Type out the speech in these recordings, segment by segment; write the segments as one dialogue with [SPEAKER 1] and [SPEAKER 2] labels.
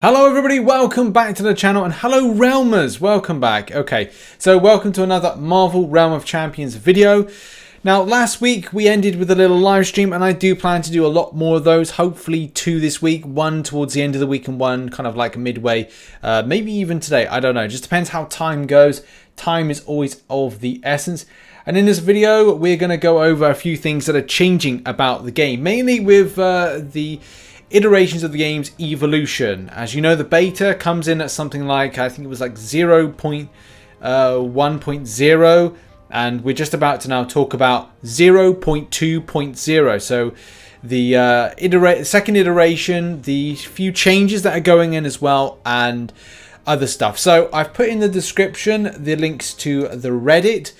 [SPEAKER 1] Hello everybody, welcome back to the channel, and hello Realmers, welcome back. Okay, so welcome to another Marvel Realm of Champions video. Now last week we ended with a little live stream, and I do plan to do a lot more of those, hopefully 2 this week, 1 towards the end of the week and 1 kind of like midway, maybe even today, I don't know, just depends how time goes. Time is always of the essence. And in this video we're going to go over a few things that are changing about the game, mainly with the iterations of the game's evolution. As you know, the beta comes in at something like, I think it was like 0.1.0, and we're just about to now talk about 0.2.0. So the second iteration, the few changes that are going in as well, and other stuff. So I've put in the description the links to the Reddit.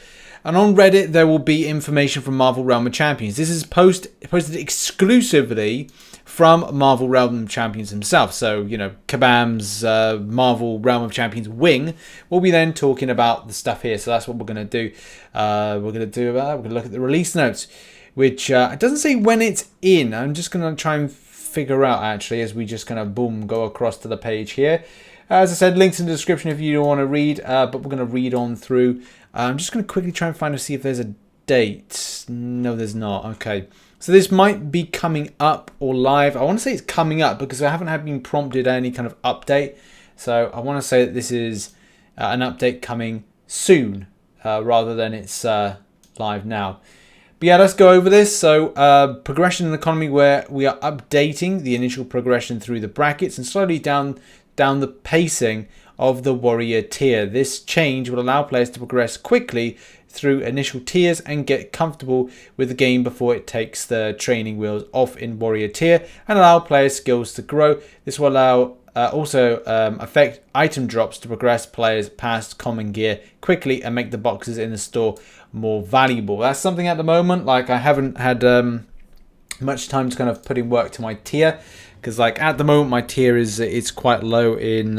[SPEAKER 1] And on Reddit, there will be information from Marvel Realm of Champions. This is posted exclusively from Marvel Realm of Champions himself. So, you know, Kabam's Marvel Realm of Champions wing will be then talking about the stuff here. So that's what we're going to do. We're going to look at the release notes, which it doesn't say when it's in. I'm just going to try and figure out, actually, as we just kind of, boom, go across to the page here. As I said, links in the description if you don't want to read, but we're going to read on through. I'm just going to quickly try and find to see if there's a date. No, there's not. Okay. So this might be coming up or live. I want to say it's coming up because I haven't been prompted any kind of update. So I want to say that this is an update coming soon rather than it's live now. But yeah, let's go over this. So progression in economy, where we are updating the initial progression through the brackets and slowly down the pacing of the warrior tier. This change will allow players to progress quickly through initial tiers and get comfortable with the game before it takes the training wheels off in warrior tier, and allow players' skills to grow. This will allow affect item drops to progress players past common gear quickly and make the boxes in the store more valuable. That's something at the moment, like I haven't had much time to kind of put in work to my tier, because like at the moment my tier is quite low in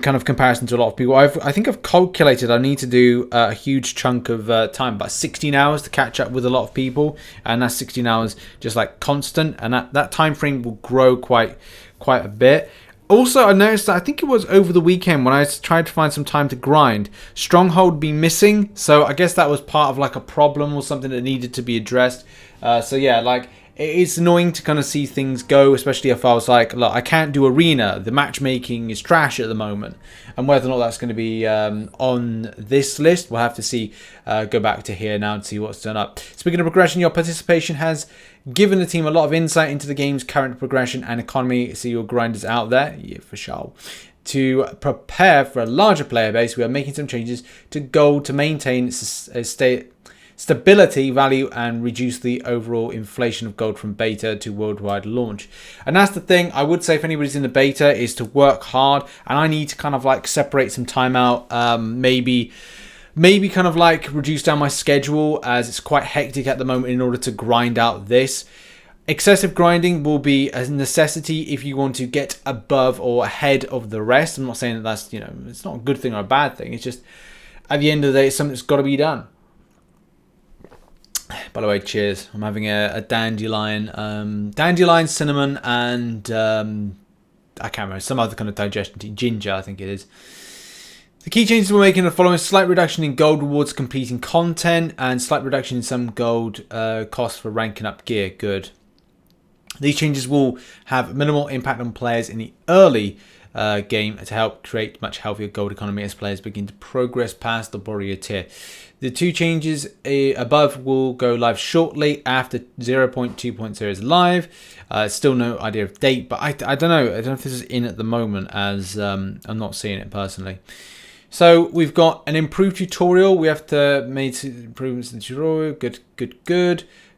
[SPEAKER 1] kind of comparison to a lot of people. I think I've calculated I need to do a huge chunk of time, about 16 hours to catch up with a lot of people, and that's 16 hours just like constant, and that time frame will grow quite a bit. Also, I noticed that I think it was over the weekend when I tried to find some time to grind, Stronghold be missing, so I guess that was part of like a problem or something that needed to be addressed. So yeah, like it's annoying to kind of see things go, especially if I was like, look, I can't do arena, the matchmaking is trash at the moment, and whether or not that's going to be on this list, we'll have to see. Go back to here now and see what's done up. Speaking of progression, your participation has given the team a lot of insight into the game's current progression and economy. See your grinders out there, yeah, for sure. To prepare for a larger player base, we are making some changes to gold to maintain stability value and reduce the overall inflation of gold from beta to worldwide launch. And that's the thing I would say, if anybody's in the beta, is to work hard, and I need to kind of like separate some time out, maybe kind of like reduce down my schedule, as it's quite hectic at the moment, in order to grind out this. Excessive grinding will be a necessity if you want to get above or ahead of the rest. I'm not saying that that's, you know, it's not a good thing or a bad thing, it's just at the end of the day it's something that's got to be done. By the way, cheers. I'm having a dandelion, cinnamon, and I can't remember, some other kind of digestion tea, ginger, I think it is. The key changes we're making are the following: slight reduction in gold rewards completing content, and slight reduction in some gold costs for ranking up gear. Good. These changes will have minimal impact on players in the early game to help create much healthier gold economy as players begin to progress past the warrior tier. The 2 changes above will go live shortly after 0.2.0 is live. Still no idea of date, but I don't know. I don't know if this is in at the moment, as I'm not seeing it personally. So we've got an improved tutorial. We have to make improvements in the tutorial. Good.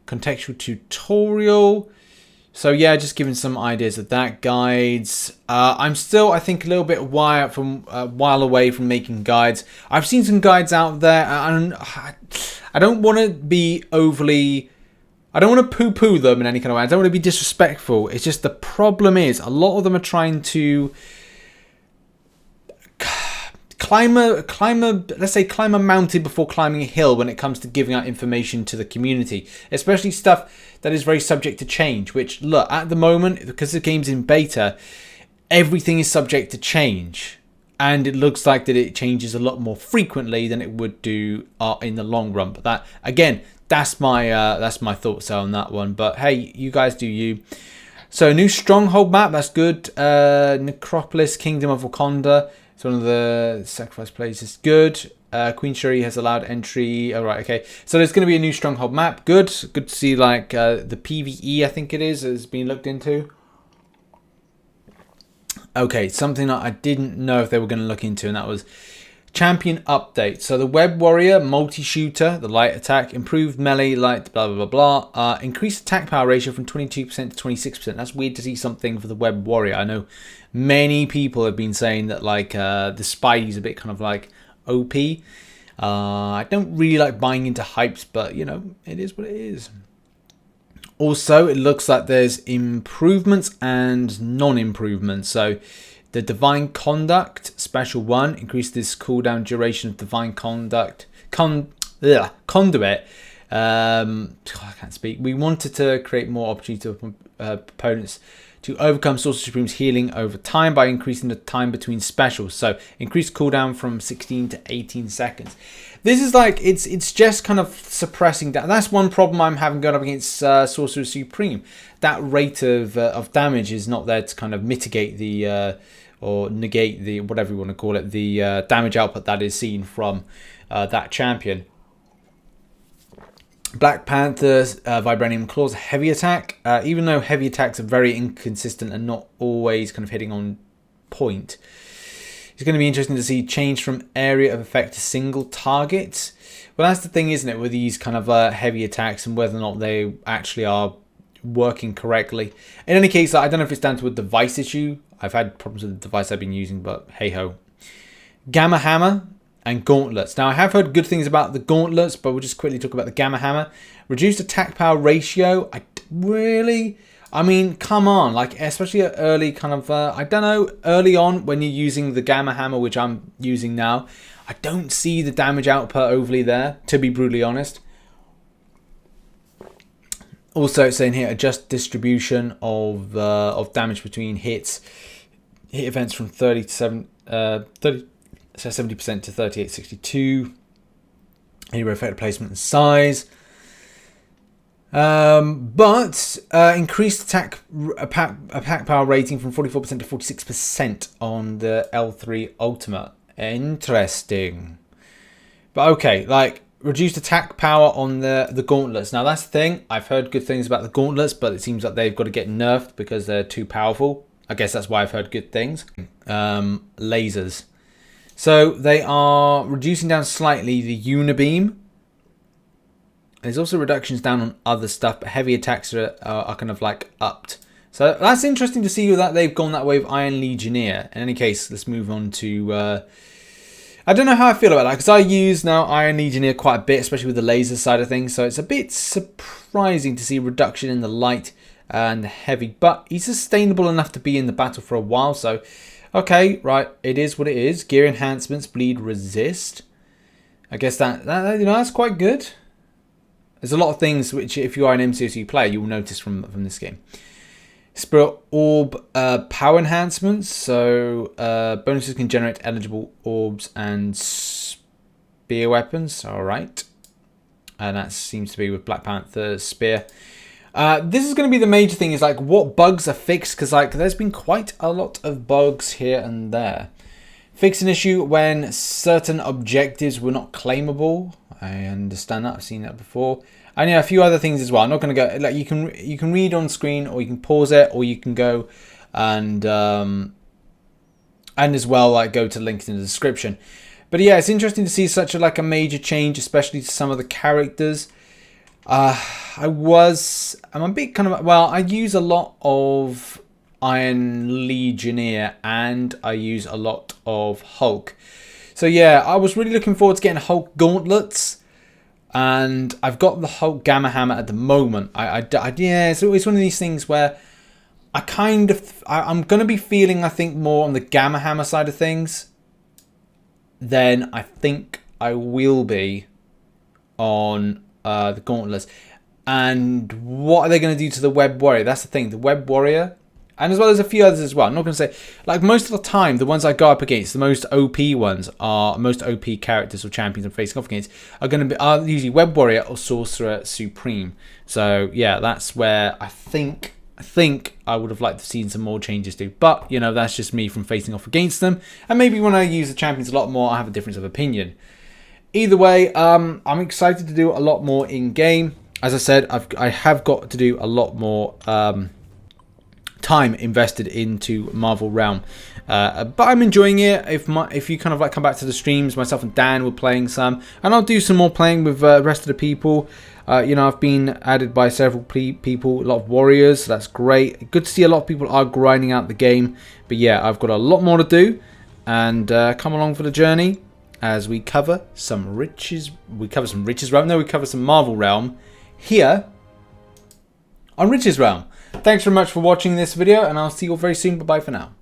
[SPEAKER 1] Contextual tutorial. So yeah, just giving some ideas of that. Guides. I'm still, I think, a little bit while away from making guides. I've seen some guides out there, and I don't want to be overly, I don't want to poo-poo them in any kind of way. I don't want to be disrespectful. It's just the problem is a lot of them are trying to climb a mountain before climbing a hill when it comes to giving out information to the community, especially stuff that is very subject to change, which, look, at the moment, because the game's in beta, everything is subject to change. And it looks like that it changes a lot more frequently than it would do in the long run. But that, again, that's my thoughts on that one. But hey, you guys do you. So new stronghold map, that's good. Necropolis, Kingdom of Wakanda. It's one of the sacrifice places. Good. Queen Shuri has allowed entry. All right, okay. So there's going to be a new stronghold map. Good. Good to see, like, the PvE, I think it is being looked into. Okay, something that I didn't know if they were going to look into, and that was champion update. So the Web Warrior, multi-shooter, the light attack, improved melee, light, blah, blah, blah, blah. Increased attack power ratio from 22% to 26%. That's weird to see something for the Web Warrior. I know many people have been saying that, like, the Spidey's a bit kind of like OP. I don't really like buying into hypes, but, you know, it is what it is. Also, it looks like there's improvements and non-improvements. So the Divine Conduct Special 1 increases cooldown duration of Divine Conduit. I can't speak. We wanted to create more opportunity for opponents to overcome Sorcerer Supreme's healing over time by increasing the time between specials. So increased cooldown from 16 to 18 seconds. This is like, it's just kind of suppressing that. That's one problem I'm having going up against Sorcerer Supreme. That rate of damage is not there to kind of mitigate the, or negate the, whatever you want to call it, the damage output that is seen from that champion. Black Panthers, Vibranium Claws, heavy attack. Even though heavy attacks are very inconsistent and not always kind of hitting on point, it's going to be interesting to see change from area of effect to single target. Well, that's the thing, isn't it, with these kind of heavy attacks and whether or not they actually are working correctly. In any case, I don't know if it's down to a device issue. I've had problems with the device I've been using, but hey-ho. Gamma Hammer and Gauntlets. Now, I have heard good things about the Gauntlets, but we'll just quickly talk about the Gamma Hammer. Reduced attack power ratio. I mean, come on. Like, especially at early kind of, I don't know, early on when you're using the Gamma Hammer, which I'm using now, I don't see the damage output overly there, to be brutally honest. Also, it's saying here, adjust distribution of damage between hit events from 70% to 3862. Hero effect placement and size. But increased attack power rating from 44% to 46% on the L3 Ultimate. Interesting. But okay, like, reduced attack power on the Gauntlets. Now, that's the thing. I've heard good things about the Gauntlets, but it seems like they've got to get nerfed because they're too powerful. I guess that's why I've heard good things. Lasers. So they are reducing down slightly the Unibeam. There's also reductions down on other stuff, but heavy attacks are kind of like upped. So that's interesting to see that they've gone that way with Iron Legionnaire. In any case, let's move on to... I don't know how I feel about that, because I use now Iron Legionnaire quite a bit, especially with the laser side of things. So it's a bit surprising to see reduction in the light and the heavy. But he's sustainable enough to be in the battle for a while, so... Okay, right, it is what it is. Gear enhancements, bleed resist. I guess that you know, that's quite good. There's a lot of things which, if you are an MCOC player, you will notice from this game. Spirit Orb power enhancements. So bonuses can generate eligible orbs and spear weapons. All right, and that seems to be with Black Panther's spear. This is going to be the major thing, is like what bugs are fixed, because like there's been quite a lot of bugs here and there. Fix an issue when certain objectives were not claimable. I understand that. I've seen that before. And yeah, a few other things as well. I'm not going to go, like, you can read on screen, or you can pause it, or you can go and as well, like, go to the link in the description. But yeah, it's interesting to see such a major change, especially to some of the characters. I'm a bit kind of, well, I use a lot of Iron Legionnaire and I use a lot of Hulk. So yeah, I was really looking forward to getting Hulk Gauntlets, and I've got the Hulk Gamma Hammer at the moment. Yeah, so it's one of these things where I'm going to be feeling, I think, more on the Gamma Hammer side of things than I think I will be on the Gauntlets. And what are they going to do to the Web Warrior? That's the thing. The Web Warrior, And as well as a few others as well. I'm not going to say, like most of the time, the ones I go up against, the most OP ones are, most OP characters or champions I'm facing off against are going to be usually Web Warrior or Sorcerer Supreme. So yeah, that's where I think I would have liked to seen some more changes to. But, you know, that's just me from facing off against them. And maybe when I use the champions a lot more, I have a difference of opinion. Either way, I'm excited to do a lot more in-game. As I said, I have got to do a lot more time invested into Marvel Realm, but I'm enjoying it. If you kind of like come back to the streams, myself and Dan were playing some, and I'll do some more playing with the rest of the people. You know, I've been added by several people, a lot of warriors, so that's great. Good to see a lot of people are grinding out the game. But yeah, I've got a lot more to do, and come along for the journey as we cover some riches. We cover some riches realm. No, we cover some Marvel Realm here on Riches Realm. Thanks very much for watching this video, and I'll see you all very soon. Bye-bye for now.